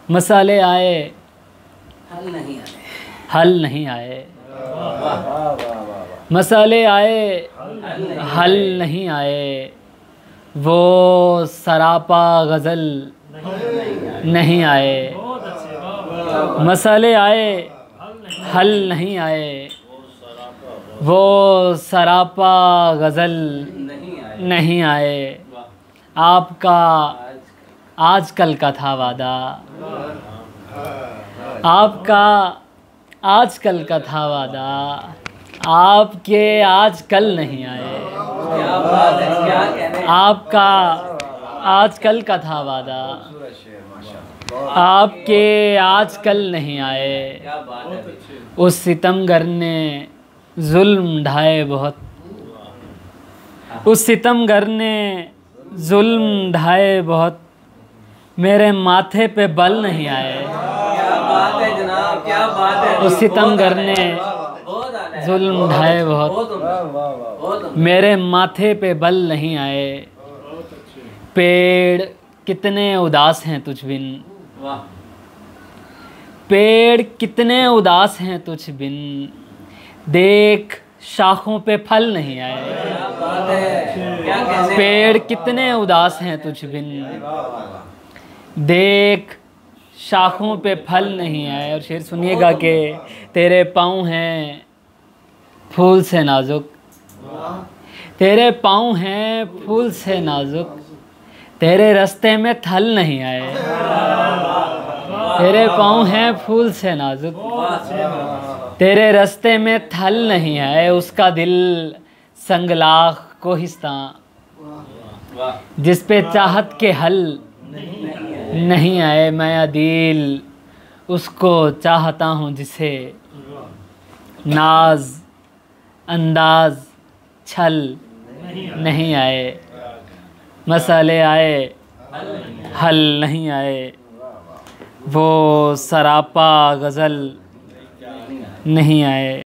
मसाले आए हल नहीं आए, हल नहीं आए, मसाले आए हल नहीं आए, वो सरापा गज़ल नहीं आए। मसाले आए हल नहीं आए, वो सरापा गज़ल नहीं आए। आपका आजकल का था वादा, आपका आजकल का था वादा, आपके आजकल नहीं आए। क्या बात है, क्या कहने। आपका आजकल का था वादा, आपके आजकल नहीं आए। क्या बात है। उस सितमगर ने जुल्म ढाए बहुत, उस सितमगर ने जुल्म ढाए बहुत, मेरे माथे पे बल नहीं आए। क्या बात है जनाब, क्या बात है। उस सितमगर ने बहुत आला है। जुल्म ढाए बहुत, बहुत उम्दा, बहुत उम्दा। मेरे माथे पे बल नहीं आए। पेड़ कितने उदास हैं तुझ बिन, वाह। पेड़ कितने उदास हैं तुझ बिन, देख शाखों पे फल नहीं आए। क्या बात है, क्या कहने। पेड़ कितने उदास हैं तुझ बिन, देख शाखों पे फल नहीं आए। और शेर सुनिएगा कि तेरे पाँव हैं फूल से नाजुक, तेरे पाँव हैं फूल से नाजुक, तेरे रास्ते में थल नहीं आए। तेरे पाँव हैं फूल से नाजुक, तेरे रास्ते में थल नहीं आए। उसका दिल संगलाख कोहिस्तां, जिस पे चाहत के हल नहीं आए। मैं अदील उसको चाहता हूँ जिसे नाज अंदाज छल नहीं आए। मसाले आए हल नहीं आए, वो सरापा गज़ल नहीं आए।